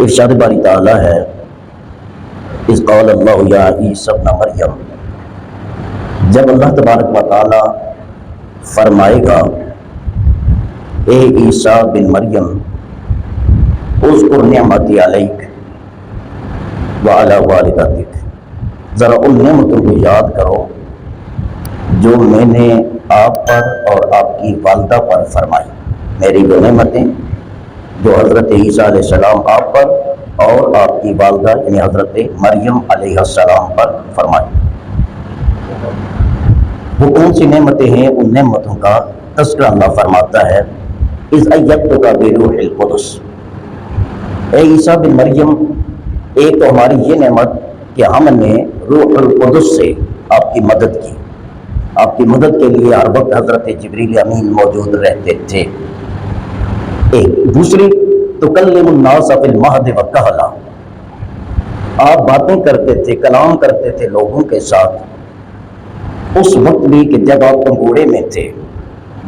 ارشاد باری تعالی ہے اذ قال اللہ یا عیسی ابن مریم، جب اللہ تبارک و تعالی فرمائے گا اے عیسیٰ بن مریم اذکر نعمتی علیک وعلی والدتک، ذرا ان نعمتوں کو یاد کرو جو میں نے آپ پر اور آپ کی والدہ پر فرمائی۔ میری وہ نعمتیں جو حضرت عیسیٰ علیہ السلام آپ پر اور آپ کی والدہ یعنی حضرت مریم علیہ السلام پر فرمائی۔ وہ کون سی نعمتیں ہیں؟ ان نعمتوں کا تذکرہ اللہ فرماتا ہے اذ ایدتک بروح القدس، اے عیسیٰ بن مریم ایک تو ہماری یہ نعمت کہ ہم نے روح القدس سے آپ کی مدد کی، آپ کی مدد کے لیے ہر وقت حضرت جبریل امین موجود رہتے تھے۔ ایک دوسری تکلم الناس فی المہد وکہلا، آپ باتیں کرتے تھے، کلام کرتے تھے لوگوں کے ساتھ اس وقت بھی کہ جب آپ پنگوڑے میں تھے،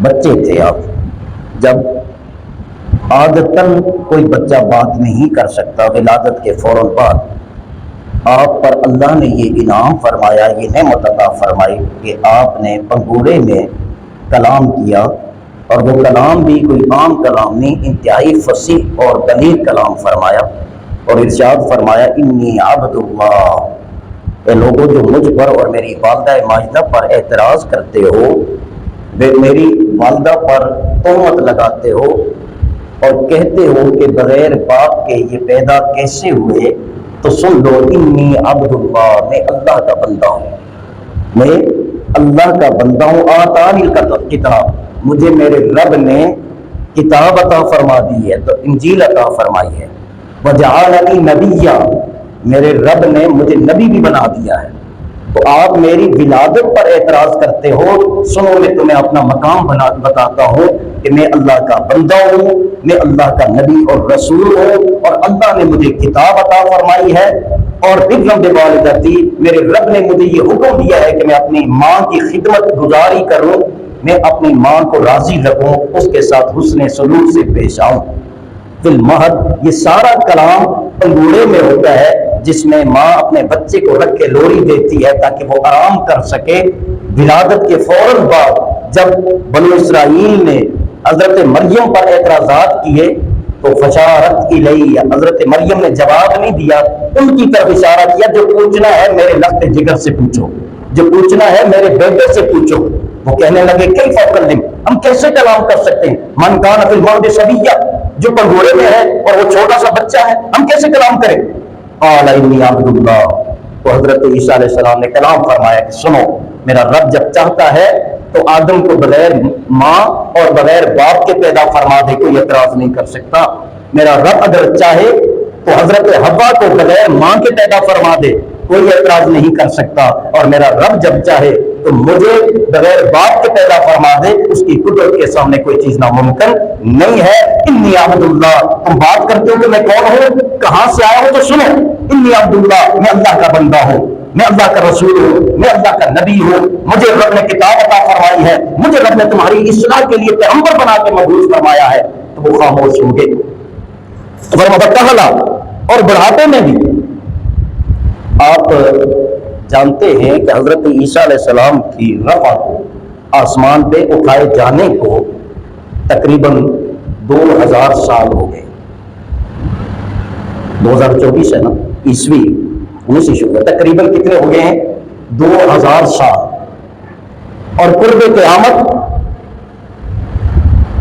بچے تھے آپ، جب عادتاً کوئی بچہ بات نہیں کر سکتا، ولادت کے فوراً بعد آپ پر اللہ نے یہ انعام فرمایا، یہ نعمت عطا فرمائی کہ آپ نے پنگوڑے میں کلام کیا، اور وہ کلام بھی کوئی عام کلام نہیں، انتہائی فصیح اور بلیغ کلام فرمایا، اور ارشاد فرمایا انی عبد اللہ، اے لوگوں جو مجھ پر اور میری والدہ ماجدہ پر اعتراض کرتے ہو، میری والدہ پر تہمت لگاتے ہو اور کہتے ہو کہ بغیر باپ کے یہ پیدا کیسے ہوئے، تو سن لو انی عبد اللہ، میں اللہ کا بندہ ہوں، میں اللہ کا بندہ ہوں۔ آتانی الکتاب، مجھے میرے رب نے کتاب عطا فرما دی ہے، تو انجیل عطا فرمائی ہے۔ وجعلنی نبیا، میرے رب نے مجھے نبی بھی بنا دیا ہے۔ تو آپ میری ولادت پر اعتراض کرتے ہو، سنو میں تمہیں اپنا مقام بتاتا ہوں کہ میں اللہ کا بندہ ہوں، میں اللہ کا نبی اور رسول ہوں، اور اللہ نے مجھے کتاب عطا فرمائی ہے، اور بِرًّا بِوالدتی، میرے رب نے مجھے یہ حکم دیا ہے کہ میں اپنی ماں کی خدمت گزاری کروں، میں اپنی ماں کو راضی رکھوں، اس کے ساتھ حسن سلوک سے پیش آؤں۔ فی المہد، یہ سارا کلام پنگوڑے میں ہوتا ہے جس میں ماں اپنے بچے کو رکھ کے لوری دیتی ہے تاکہ وہ آرام کر سکے۔ ولادت کے فوراً بعد جب بنو اسرائیل نے حضرت مریم پر اعتراضات کیے تو فشارت الیہ، حضرت مریم نے جواب نہیں دیا، ان کی طرف اشارہ کیا جو پوچھنا ہے میرے لخت جگر سے پوچھو، جو پوچھنا ہے میرے بیٹے سے پوچھو۔ وہ کہنے لگے کیف اکلم، ہم کیسے کلام کر سکتے ہیں، من کان فی المہد صبیا، جو پنگوڑے میں ہے اور وہ چھوٹا سا بچہ ہے، ہم کیسے کلام کریں؟ قال انی عبد اللہ، تو حضرت عیسیٰ علیہ السلام نے کلام فرمایا کہ سنو، میرا رب جب چاہتا ہے تو آدم کو بغیر ماں اور بغیر باپ کے پیدا فرما دے، کوئی اعتراض نہیں کر سکتا۔ میرا رب اگر چاہے تو حضرت حوا کو بغیر ماں کے پیدا فرما دے، کوئی اعتراض نہیں کر سکتا، اور میرا رب جب چاہے تو مجھے بغیر باپ کے پیدا فرما دے، اس کی قدرت کے سامنے کوئی چیز ناممکن نہیں ہے۔ انی عبد اللہ، تم بات کرتے ہو کہ میں کون ہوں، کہاں سے آیا ہوں، تو سنو انی عبد اللہ، میں اللہ کا بندہ ہوں، میں اللہ کا رسول ہوں، میں اللہ کا نبی ہوں، مجھے رب نے کتاب عطا فرمائی ہے، مجھے رب نے تمہاری اصلاح کے لیے پیغمبر بنا کے مبعوث فرمایا ہے۔ تو وہ خاموش ہو گئے۔ اور بڑھاپے میں بھی آپ جانتے ہیں کہ حضرت عیسیٰ علیہ السلام کی رفع کو، آسمان پہ اٹھائے جانے کو تقریباً 2000 سال ہو گئے۔ 2024 ہے نا، عیسوی 19 تقریباً کتنے ہو گئے ہیں؟ 2000 سال۔ اور قرب قیامت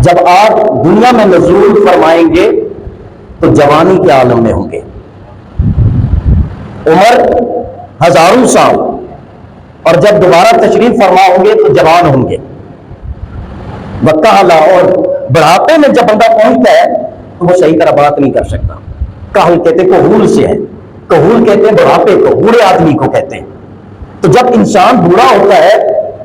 جب آپ دنیا میں نزول فرمائیں گے تو جوانی کے عالم میں ہوں گے، عمر 1000 سال، اور جب دوبارہ تشریف فرما ہوں گے تو جوان ہوں گے۔ وکہلا، اور بڑھاپے میں جب بندہ پہنچتا ہے تو وہ صحیح طرح بات نہیں کر سکتا۔ کہل کہتے ہیں کہول سے ہے، کہول کہتے ہیں بڑھاپے کو، بوڑھے آدمی کو کہتے ہیں۔ تو جب انسان بوڑھا ہوتا ہے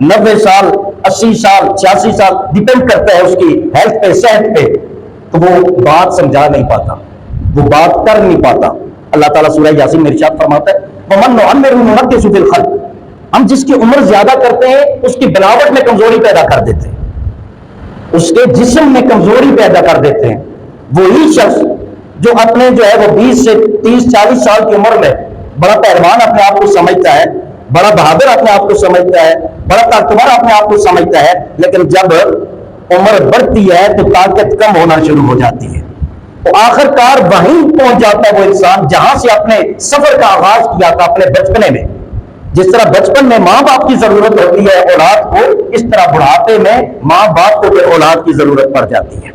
90 سال 80 سال 86 سال، ڈیپینڈ کرتا ہے اس کی ہیلتھ پہ، صحت پہ، تو وہ بات سمجھا نہیں پاتا، وہ بات کر نہیں پاتا۔ اللہ تعالیٰ سورہ یاسین میں ارشاد فرماتا ہے وَمَن نُعَمِّرْهُ نُنَقِّصُ فِي الْخَلْقِ، ہم جس کی عمر زیادہ کرتے ہیں اس کی بناوٹ میں کمزوری پیدا کر دیتے ہیں، اس کے جسم میں کمزوری پیدا کر دیتے ہیں۔ وہی شخص جو اپنے جو ہے وہ 20 سے 30-40 سال کی عمر میں بڑا پہلوان اپنے آپ کو سمجھتا ہے، بڑا بہادر اپنے آپ کو سمجھتا ہے، بڑا طاقتور اپنے آپ کو سمجھتا ہے، لیکن جب عمر بڑھتی ہے تو طاقت کم ہونا شروع ہو جاتی ہے، تو آخر کار وہیں پہنچ جاتا ہے وہ انسان جہاں سے اپنے سفر کا آغاز کیا تھا اپنے بچپنے میں۔ جس طرح بچپن میں ماں باپ کی ضرورت ہوتی ہے اولاد کو، اس طرح بڑھاپے میں ماں باپ کو پھر اولاد کی ضرورت پڑ جاتی ہے۔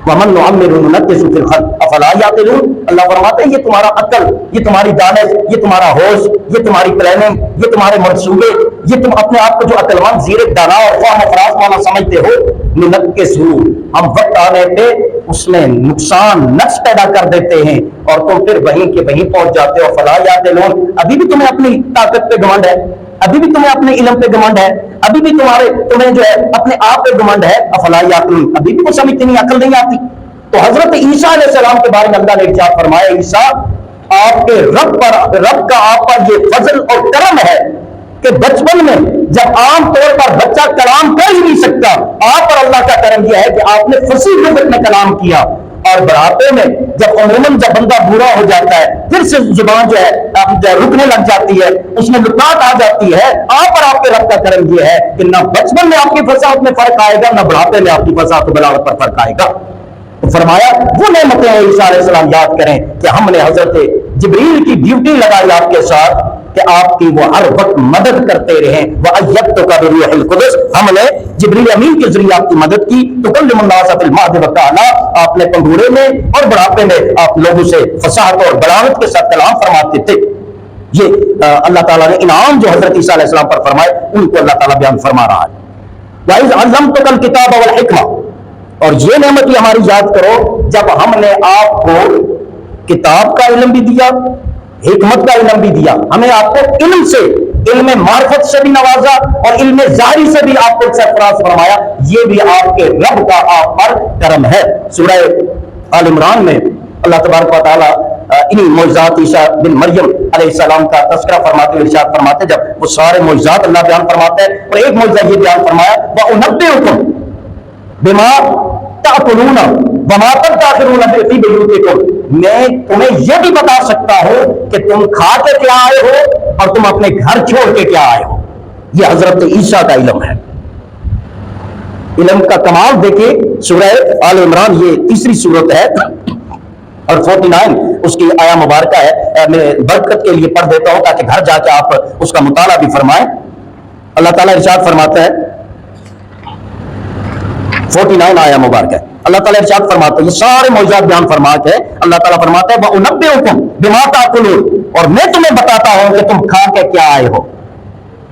وَمَن نُعَمِّرْهُ نُنَكِّسْهُ فِي الْخَلْقِ أَفَلَا يَعْقِلُونَ، اللہ فرماتے ہیں یہ تمہارا عقل، یہ تمہاری دانش، یہ تمہارا ہوش، یہ تمہاری پلاننگ، یہ تمہارے منصوبے، یہ تم اپنے آپ کو جو عقل مند، زیرک، دانا اور فہم و فراز والا سمجھتے ہو، نُنَكِّسْهُ، ہم وقت آنے پہ اس میں نقصان، نقص پیدا کر دیتے ہیں اور تم پھر وہیں کے وہیں پہنچ جاتے ہو۔ فَلَا يَعْقِلُونَ، ابھی بھی تمہیں اپنی طاقت پہ گھمنڈ ہے، ابھی بھی تمہیں اپنے علم پہ گھمنڈ ہے، ابھی بھی تمہیں جو ہے اپنے آپ پہ گھمنڈ ہے۔ افلا یعقلون، ابھی بھی وہ سمجھتے نہیں، عقل نہیں آتی۔ تو حضرت عیسیٰ علیہ السلام کے بارے میں اللہ نے ارشاد فرمایا، عیسیٰ آپ کے رب کا آپ پر یہ فضل اور کرم ہے کہ بچپن میں جب عام طور پر بچہ کلام کر ہی نہیں سکتا، آپ پر اللہ کا کرم یہ ہے کہ آپ نے فصیح لغت میں کلام کیا، اور بڑھاپے میں جب عموماً جب بندہ بوڑھا ہو جاتا ہے پھر سے زبان جو ہے رکنے لگ جاتی ہے، اس میں نکات آ جاتی ہے۔ آپ پر آپ کے رب کا کرم یہ ہے کہ نہ بچپن میں آپ کی فصاحت میں فرق آئے گا، نہ بڑھاپے میں آپ کی فصاحت و بلاغت پر فرق آئے گا۔ تو فرمایا وہ نعمتیں عیسیٰ علیہ السلام یاد کریں کہ ہم نے حضرت جبریل کی ڈیوٹی لگائی آپ کے ساتھ کہ آپ کی وہ ہر وقت مدد کرتے رہیں۔ وَأَيَّدْتُكَ بِرُوحِ الْقُدُسِ، ہم نے جبریل امین کے ذریعے آپ کی مدد کی۔ تُكَلِّمُ النَّاسَ فِي الْمَهْدِ وَكَهْلًا، آپ نے پنگھوڑے میں اور بڑھاپے میں آپ لوگوں سے فصاحت اور بلاغت کے ساتھ کلام فرماتے تھے۔ یہ اللہ تعالیٰ نے انعام جو حضرت عیسیٰ علیہ السلام پر فرمائے ان کو اللہ تعالیٰ بیان فرما رہا ہے۔ وَإِذْ عَلَّمْتُكَ الْكِتَابَ وَالْحِكْمَةَ، اور یہ نعمت ہماری یاد کرو جب ہم نے آپ کو کتاب کا علم بھی دیا، حکمت کا علم بھی دیا، ہمیں آپ کو علم سے، علم معرفت سے بھی نوازا اور علم ظاہری سے بھی آپ کو سرفراز فرمایا، یہ بھی آپ کے رب کا آپ پر کرم ہے۔ سورہ آل عمران میں اللہ تبارک و تعالیٰ انہی معجزات عیسیٰ بن مریم علیہ السلام کا تذکرہ فرماتے، ارشاد فرماتے، جب وہ سارے معجزات اللہ بیان فرماتا ہے اور ایک معجزہ یہ بیان فرمایا، وَأُنَبِّئُكُم بِمَا تَأْكُلُونَ وَمَا تَدَّخِرُونَ فِي بُيُوتِكُمْ، میں تمہیں یہ بھی بتا سکتا ہوں کہ تم کھا کے کیا آئے ہو اور تم اپنے گھر چھوڑ کے کیا آئے ہو۔ یہ حضرت عیسیٰ کا علم ہے۔ علم کا کمال دیکھیں، سورہ آل عمران یہ تیسری سورت ہے اور 49 اس کی آیا مبارکہ ہے، میں برکت کے لیے پڑھ دیتا ہوں تاکہ گھر جا کے آپ اس کا مطالعہ بھی فرمائیں۔ اللہ تعالیٰ ارشاد فرماتا ہے، 49 آیا مبارک ہے، اللہ تعالیٰ ارشاد فرماتا ہے، یہ سارے معجزات بیان فرما کے اللہ تعالیٰ فرماتا ہے وَأُنَبِّئُكُم بِمَا تَأْكُلُونَ، اور میں تمہیں بتاتا ہوں کہ تم کھا کے کیا آئے ہو۔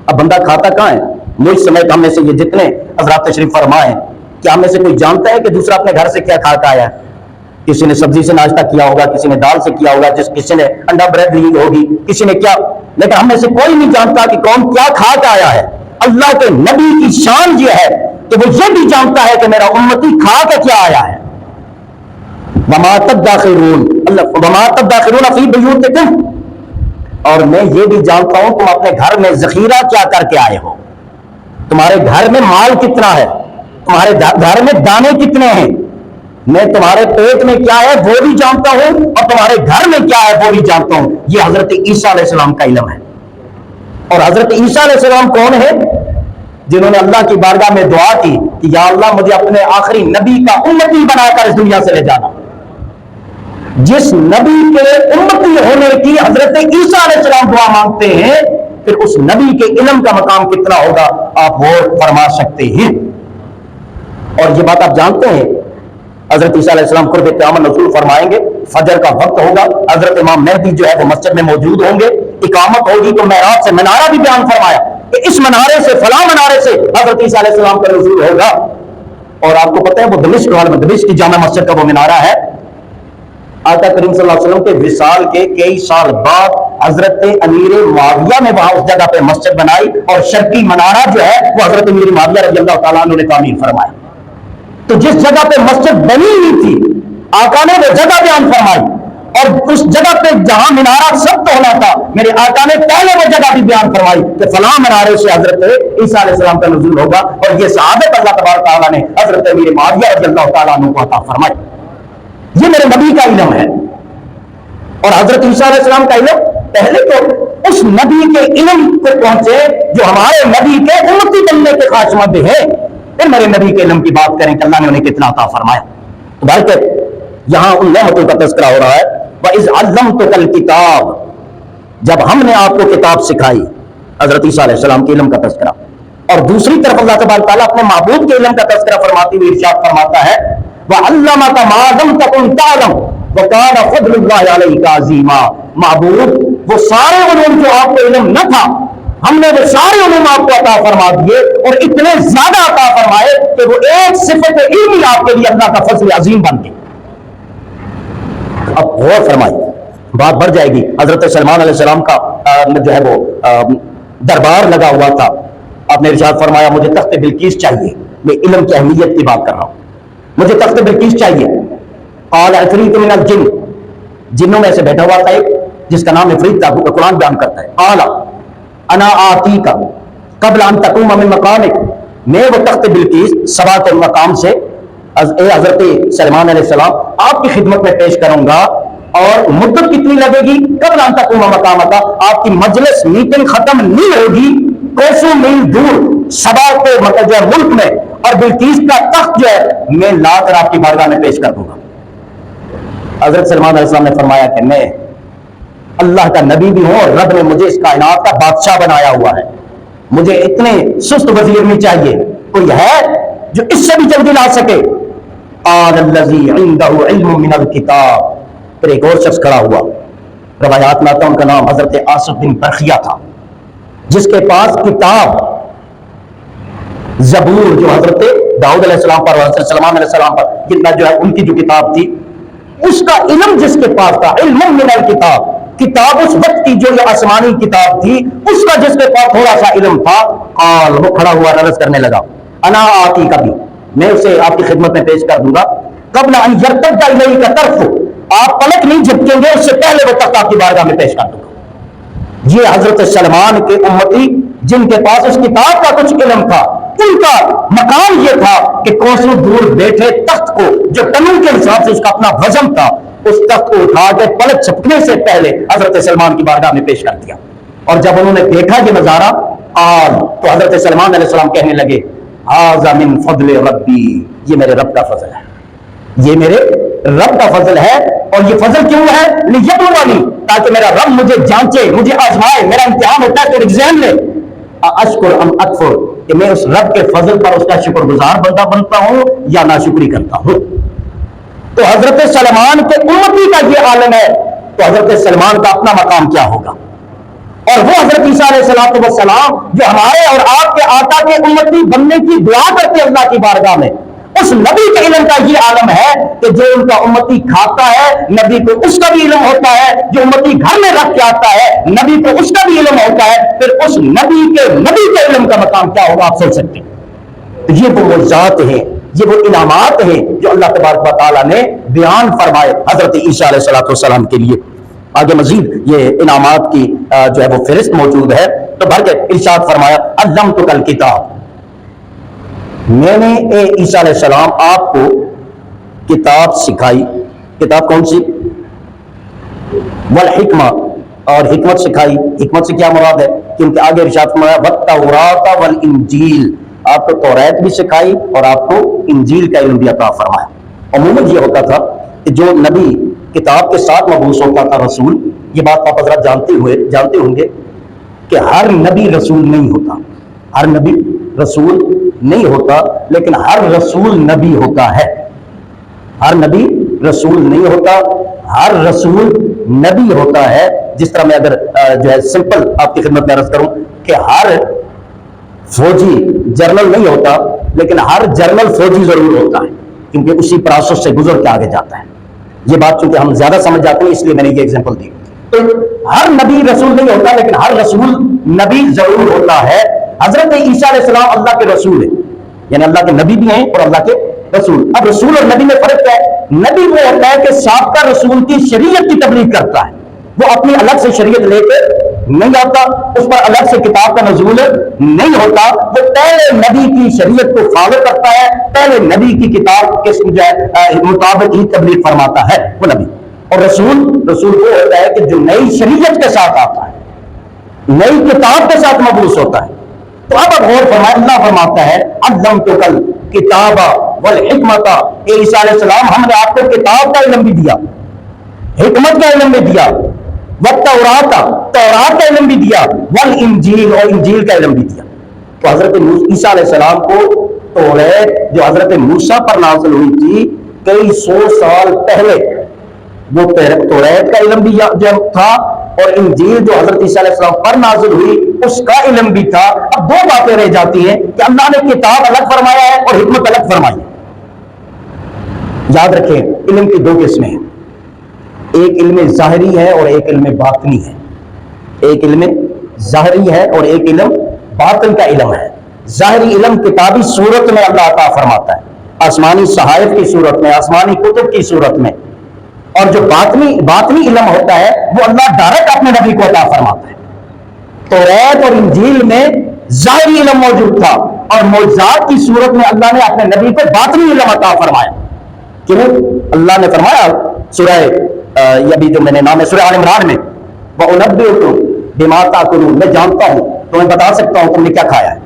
اب بندہ کھاتا کہاں ہے؟ مجھ سمیت ہم میں سے یہ جتنے حضرات تشریف فرمائے، کیا ہم میں سے کوئی جانتا ہے کہ دوسرا اپنے گھر سے کیا کھا کے آیا ہے؟ کسی نے سبزی سے ناشتہ کیا ہوگا، کسی نے دال سے کیا ہوگا، کسی نے انڈا بریڈ لی ہوگی، کسی نے کیا، لیکن ہم میں سے کوئی نہیں جانتا کہ کون کیا کھا کے آیا ہے۔ اللہ کے نبی کی شان یہ ہے کہ وہ یہ بھی جانتا ہے کہ میرا امتی کھا کے کیا آیا ہے۔ وَمَا تَدَّخِرُونَ فِي بُيُوتِكُمْ، اور میں یہ بھی جانتا ہوں تم اپنے گھر میں ذخیرہ کیا کر کے آئے ہو، تمہارے گھر میں مال کتنا ہے، تمہارے گھر میں دانے کتنے ہیں، میں تمہارے پیٹ میں کیا ہے وہ بھی جانتا ہوں اور تمہارے گھر میں کیا ہے وہ بھی جانتا ہوں۔ یہ حضرت عیسیٰ علیہ السلام کا علم ہے۔ اور حضرت عیسیٰ علیہ السلام کون ہے؟ جنہوں نے اللہ کی بارگاہ میں دعا کی کہ یا اللہ مجھے اپنے آخری نبی کا امتی بنا کر اس دنیا سے لے جانا۔ جس نبی کے امتی ہونے کی حضرت عیسیٰ علیہ السلام دعا مانگتے ہیں، پھر اس نبی کے علم کا مقام کتنا ہوگا آپ وہ فرما سکتے ہیں۔ اور یہ بات آپ جانتے ہیں، حضرت عیسیٰ علیہ السلام قرب قیامت نزول فرمائیں گے، فجر کا وقت ہوگا، حضرت امام مہدی جو ہے وہ مسجد میں موجود ہوں گے، اقامت ہوگی تو معراج سے منارہ بھی بیان فرمایا کہ اس منارے سے فلاں منارے سے حضرت عیسیٰ علیہ السلام کا نزول ہوگا۔ اور آپ کو پتہ ہے وہ دمشق کی جامع مسجد کا وہ منارہ ہے۔ آقا کریم صلی اللہ علیہ وسلم کے وصال کے کئی سال بعد حضرت امیر معاویہ نے وہاں اس جگہ پہ مسجد بنائی اور شرقی منارہ جو ہے وہ حضرت امیر معاویہ رضی اللہ تعالیٰ عنہ نے تعمیر فرمایا۔ تو جس جگہ پہ مسجد بنی ہوئی تھی آقا نے وہ جگہ بیان فرمائی، اور اس جگہ پہ جہاں منارہ سخت ہونا تھا میرے آقا نے پہلے وہ جگہ بھی بیان فرمائی کہ فلاں منارے سے حضرت عیسیٰ علیہ السلام کا نزول ہوگا، اور یہ سعادت اللہ تبارک تعالیٰ نے حضرت امیر معاویہ رضی اللہ تعالیٰ عنہ کو عطا فرمائی۔ یہ میرے نبی کا علم ہے۔ اور حضرت عیسیٰ علیہ السلام کا علم پہلے تو اس نبی کے علم کو پہنچے جو ہمارے نبی کے امتی بننے کے خواہشمند ہیں، پھر میرے نبی کے علم کی بات کریں کہ اللہ نے انہیں کتنا عطا فرمایا۔ تو بلکہ یہاں ان نعمتوں کا تذکرہ ہو رہا ہے، وَإِذْ عَلَّمْتُكَ الْكِتَابَ، جب ہم نے آپ کو کتاب سکھائی، حضرت عیسیٰ علیہ السلام کے علم کا تذکرہ۔ اور دوسری طرف اللہ تبارک تعالیٰ اپنے معبود کے علم کا تذکرہ فرماتے ہوئے ارشاد فرماتا ہے وَعَلَّمَكَ مَا لَمْ تَكُنْ تَعْلَمْ وَكَانَ فَضْلُ اللَّهِ عَلَيْكَ عَظِيمًا۔ معبود، وہ سارے علوم جو آپ کو علم نہ تھا، ہم نے وہ سارے علوم آپ کو عطا فرما دیے، اور اتنے زیادہ عطا فرمائے کہ وہ ایک صفت علمی آپ کے لیے اللہ کا فضل عظیم بن گئی۔ اب غور فرمائیے، بات بڑھ جائے گی۔ حضرت سلمان علیہ السلام کا جو ہے وہ دربار لگا ہوا تھا، آپ نے ارشاد فرمایا مجھے تخت بلقیس چاہیے، میں علم کی اہمیت کی بات کر رہا ہوں، مجھے تخت بلقیس چاہیے۔ قال عفریت من الجن، جنوں میں سے بیٹھا ہوا تھا ایک جس کا نام عفریت تھا، قرآن بیان کرتا ہے، قال انا آتیک قبل ان تقوم من مقامک، میں وہ تخت بلقیس سبا کے مقام سے اے حضرت سلمان علیہ السلام آپ کی خدمت میں پیش کروں گا، اور مدت کتنی لگے گی؟ قبل ان تقوم مقامک، آپ کی مجلس میٹنگ ختم نہیں ہوگی، کوسوں میل دور سبا کے مطلب جو ہے ملک میں، اور بلقیس کا تخت جو ہے میں لا کر آپ کی بارگاہ میں پیش کر دوں گا۔ حضرت سلمان علیہ السلام نے فرمایا کہ میں اللہ کا نبی بھی ہوں، اور رب نے مجھے اس کائنات کا بادشاہ بنایا ہوا ہے، مجھے اتنے سست وزیر نہیں چاہیے، کوئی ہے جو اس سے بھی جلدی لا سکے۔ قال الذی عنده علم من الکتاب، پھر ایک اور شخص کھڑا ہوا، روایات میں آتا ان کا نام حضرت آصف بن برخیہ تھا، جس کے پاس کتاب زبور جو حضرت داؤد علیہ السلام پر اور حضرت سلمان علیہ السلام پر جتنا جو ہے ان کی جو کتاب تھی، اس کا علم جس کے پاس تھا، علم من الکتاب، کتاب اس وقت کی جو یہ آسمانی کتاب تھی اس کا جس کے پاس تھوڑا سا علم تھا، قال، وہ کھڑا ہوا عرض کرنے لگا، انا آتی کبھی، میں اسے آپ کی خدمت میں پیش کر دوں گا، قبل ان یرتد الیک طرف، آپ پلک نہیں جھپکیں گے، اس سے پہلے وہ تخت آپ کی بارگاہ میں پیش کر دوں گا۔ یہ حضرت سلمان کے امتی جن کے پاس اس کتاب کا کچھ علم تھا، ان کا مقام یہ تھا کہ کوسوں دور بیٹھے تخت کو جو ٹنوں کے حساب سے اس کا اپنا وزن تھا، اس تخت کو اٹھا کے پلک چھپکنے سے پہلے حضرت سلمان کی بارگاہ میں پیش کر دیا۔ اور جب انہوں نے دیکھا یہ نظارہ، تو حضرت سلمان علیہ السلام کہنے لگے ھذا من فضل ربی، یہ میرے رب کا فضل ہے، یہ میرے رب کا فضل ہے۔ اور یہ فضل کیوں ہے؟ لیبلونی، تاکہ میرا رب مجھے جانچے، مجھے آزمائے، میرا امتحان ہوتا ہے تو ایگزام لے، اشکر ام اکفر، کہ میں اس رب کے فضل پر اس کا شکر گزار بندہ بنتا ہوں یا ناشکری کرتا ہوں۔ تو حضرت سلمان کے امتی کا یہ عالم ہے، تو حضرت سلمان کا اپنا مقام کیا ہوگا؟ اور وہ حضرت عیسیٰ علیہ السلام جو ہمارے اور آپ کے آقا کے امتی بننے کی دعا کرتے اللہ کی بارگاہ میں، اس نبی کے علم کا یہ عالم ہے کہ جو ان کا امتی کھاتا ہے نبی کو اس کا بھی علم ہوتا ہے، جو امتی گھر میں رکھ کے آتا ہے نبی کو اس کا بھی علم ہوتا ہے، پھر اس نبی کے علم کا مقام کیا ہوگا آپ سوچ سکتے ہیں۔ تو یہ وہ معجزات ہیں، یہ وہ انعامات ہیں جو اللہ تبارک و تعالیٰ نے بیان فرمائے حضرت عیسیٰ علیہ السلام کے لیے۔ آگے مزید یہ انعامات کی جو ہے وہ فہرست موجود ہے، تو بھر کے ارشاد فرمایا علمتک الکتاب، میں نے اے عیسیٰ علیہ السلام آپ کو کتاب سکھائی، کتاب کون سی؟ والحکمہ، اور حکمت سکھائی۔ حکمت سے کیا مراد ہے؟ کیونکہ آگے ارشاد فرمایا والتوراۃ والانجیل، آپ کو توریت بھی سکھائی اور آپ کو انجیل کا علم بھی عطا فرمایا۔ عموماً یہ ہوتا تھا کہ جو نبی کتاب کے ساتھ مبعوث ہوتا تھا رسول، یہ بات آپ حضرات جانتے ہوں گے کہ ہر نبی رسول نہیں ہوتا، ہر نبی رسول نہیں ہوتا، لیکن ہر رسول نبی ہوتا ہے۔ ہر نبی رسول نہیں ہوتا، ہر رسول نبی ہوتا ہے۔ جس طرح میں اگر جو ہے سمپل آپ کی خدمت میں عرض کروں کہ ہر فوجی جرنل نہیں ہوتا، لیکن ہر جرنل فوجی ضرور ہوتا ہے، کیونکہ اسی پروسیس سے گزر کے آگے جاتا ہے۔ یہ بات چونکہ ہم زیادہ سمجھ جاتے ہیں اس لیے میں نے یہ ایگزامپل دی۔ تو ہر نبی رسول نہیں ہوتا، لیکن ہر رسول نبی ضرور ہوتا ہے۔ حضرت عیسیٰ علیہ السلام اللہ کے رسول ہیں، یعنی اللہ کے نبی بھی ہیں اور اللہ کے رسول۔ اب رسول اور نبی میں فرق کیا ہے؟ نبی وہ ہوتا ہے کہ سابقہ رسول کی شریعت کی تبلیغ کرتا ہے، وہ اپنی الگ سے شریعت لے کے نہیں آتا، اس پر الگ سے کتاب کا نزول نہیں ہوتا، وہ پہلے نبی کی شریعت کو فالو کرتا ہے، پہلے نبی کی کتاب کے مطابق ہی تبلیغ فرماتا ہے وہ نبی۔ اور رسول وہ ہوتا ہے کہ جو نئی شریعت کے ساتھ آتا ہے، نئی کتاب کے ساتھ مبعوث ہوتا ہے۔ تو اب غور فرمائے، اللہ فرماتا ہے علمتک الکتاب والحکمت، اے عیسیٰ علیہ السلام ہم نے آپ کو کتاب کا علم بھی دیا، حکمت کا علم بھی دیا، والتورات تورات کا علم بھی دیا، والانجیل اور انجیل کا علم بھی دیا۔ تو حضرت عیسیٰ علیہ السلام کو توریت جو حضرت موسیٰ پر نازل ہوئی تھی کئی سو سال پہلے، وہ توریت کا علم بھی جو تھا، اور انجیل جو حضرت عیسیٰ علیہ السلام پر نازل ہوئی اس کا علم بھی تھا۔ اب دو باتیں رہ جاتی ہیں کہ اللہ نے کتاب الگ فرمایا ہے اور حکمت الگ فرمائی ہے۔ یاد رکھیں علم کی دو قسمیں ہیں، ایک علم ظاہری ہے اور ایک علم باطنی ہے۔ ایک علم ظاہری ہے اور ایک علم باطن کا علم ہے۔ ظاہری علم کتابی صورت میں اللہ عطا فرماتا ہے، آسمانی صحائف کی صورت میں، آسمانی کتب کی صورت میں، اور جو باطنی علم ہوتا ہے وہ اللہ ڈائریکٹ اپنے نبی کو عطا فرماتا ہے۔ توریت اور انجیل میں ظاہری علم موجود تھا اور معجزات کی صورت میں اللہ نے اپنے نبی کو باطنی علم عطا فرمایا۔ کیوں؟ اللہ نے فرمایا سورہ یہ بھی جو میں نے نام ہے سورہ آل عمران میں، وَأُنَبِّئُكُم بِمَا تَأْكُلُونَ، میں جانتا ہوں، تمہیں بتا سکتا ہوں تم نے کیا کھایا ہے،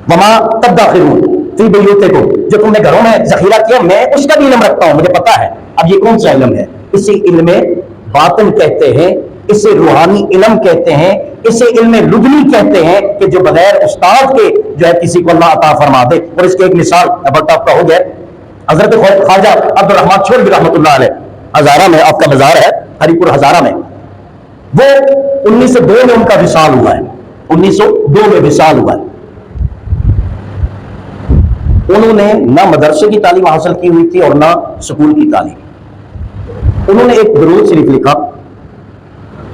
وَمَا تَدَّخِرُونَ فِي بُيُوتِكُم، جو تم نے گھروں میں ذخیرہ کیا میں اس کا بھی علم رکھتا ہوں، مجھے پتا ہے۔ اب یہ کون سا علم ہے؟ اسے علم باطن کہتے ہیں، اسے روحانی علم کہتے ہیں، اسے علم لدنی کہتے ہیں کہ جو بغیر استاد کے جو ہے کسی کو اللہ عطا فرما دے۔ اور اس کی ایک مثال اب آپ کا ہو گیا، حضرت خواجہ عبد الرحمن چھولوی رحمۃ اللہ علیہ، ہزارہ میں آپ کا مزار ہے، ہری پور ہزارہ میں، وہ 1902 میں ان کا وصال ہوا ہے، 1902 میں وصال ہوا ہے۔ انہوں نے نہ مدرسے کی تعلیم حاصل کی ہوئی تھی اور نہ سکول کی تعلیم۔ انہوں نے ایک درود شریف لکھا،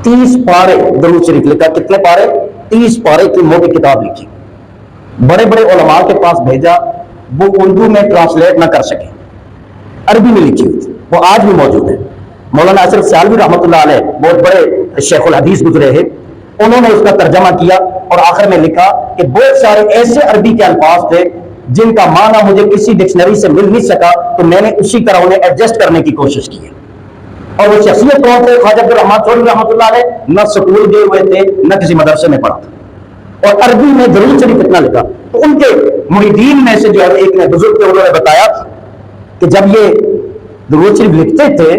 30 پارے درود شریف لکھا۔ کتنے پارے؟ 30 پارے کی موٹی کتاب لکھی، بڑے بڑے علماء کے پاس بھیجا، وہ اردو میں ٹرانسلیٹ نہ کر سکے، عربی میں لکھی ہوئی تھی، وہ آج بھی موجود ہے۔ مولانا اشرف سیالوی رحمۃ اللہ علیہ بہت بڑے شیخ الحدیث گزرے ہیں، انہوں نے اس کا ترجمہ کیا اور آخر میں لکھا کہ بہت سارے ایسے عربی کے الفاظ تھے جن کا معنی مجھے کسی ڈکشنری سے مل نہیں سکا، تو میں نے اسی طرح انہیں ایڈجسٹ کرنے کی کوشش کی ہے۔ اور وہ شخصیت کون تھے؟ خواجہ عبد الرحمن چھولوی رحمۃ اللہ علیہ نہ سکول گئے ہوئے تھے نہ کسی مدرسے میں پڑھا تھا، اور عربی میں درود شریف اتنا لکھا۔ تو ان کے مریدین میں سے جو ہے ایک نے بزرگ تھے، انہوں نے بتایا کہ جب یہ درود شریف لکھتے تھے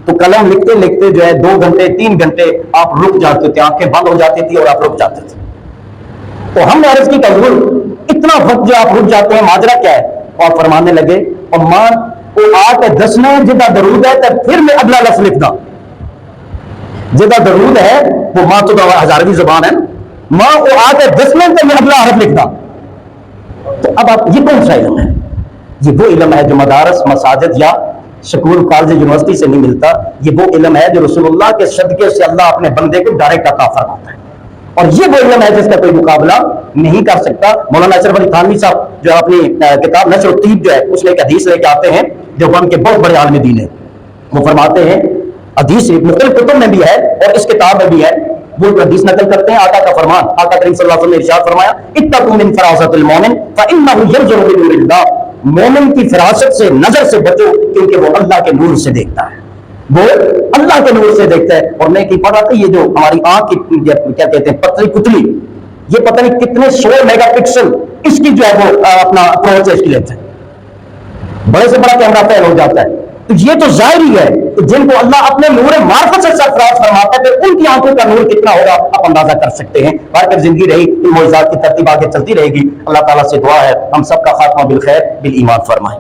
تو قلم لکھتے لکھتے جو ہے 2 گھنٹے 3 گھنٹے آپ رک جاتے تھے، آنکھیں بند ہو جاتی تھی اور آپ رک جاتے تھے۔ تو ہم نے عرض کی کہ حضور اتنا وقت جو آپ رک جاتے ہیں ماجرا کیا ہے؟ اور فرمانے لگے اور ماں وہ آ کے دسنا جدا درود ہے تو پھر میں اگلا لفظ لکھدا، جدا درود ہے وہ ماں تو ہزارویں زبان ہے، ماں وہ آ کے دسنا تو میں اگلا حرف لکھدا۔ تو اب آپ یہ کون سا علم ہے؟ یہ وہ علم ہے جو مدارس مساجد یا سکول کالج یونیورسٹی سے نہیں ملتا، یہ وہ علم ہے جو رسول اللہ کے صدقے سے اللہ اپنے بندے کو ڈائریکٹ عطا فرماتا ہے، اور یہ وہ علم ہے جس کا کوئی مقابلہ نہیں کر سکتا۔ مولانا اشرف علی تھانوی صاحب جو اپنی کتاب نشر الطیب جو ہے اس میں ایک حدیث لے کے آتے ہیں جو ان کے بہت بڑے عالم دین ہیں، وہ فرماتے ہیں حدیث مختلف کتب میں بھی ہے اور اس کتاب میں بھی ہے، وہ حدیث نقل کرتے ہیں آقا کا فرمان، آقا کریم صلی اللہ علیہ وسلم نے ارشاد فرمایا اتقوا من فراست المؤمن فانه ينظر بنور اللہ، مومن کی فراست سے نظر سے بچو کیونکہ وہ اللہ کے نور سے دیکھتا ہے، وہ اللہ کے نور سے دیکھتا ہے۔ اور میں کی پڑھا تھا یہ جو ہماری آنکھ کی کیا کہتے ہیں پتلی پتلی، یہ پتہ نہیں کتنے 100 میگا پکسل اس کی جو ہے وہ اپنا اپروچ ہے اس کی لیتے ہیں، بڑے سے بڑا کیمرہ فیل ہو جاتا ہے۔ تو یہ تو ظاہری ہے کہ جن کو اللہ اپنے نور معرفت سے سرفراز فرماتا ہے پھر ان کی آنکھوں کا نور کتنا ہوگا آپ اندازہ کر سکتے ہیں۔ باقی زندگی رہی ان معجزات کی ترتیب آگے چلتی رہے گی۔ اللہ تعالیٰ سے دعا ہے ہم سب کا خاتمہ بالخیر بالایمان فرمائے۔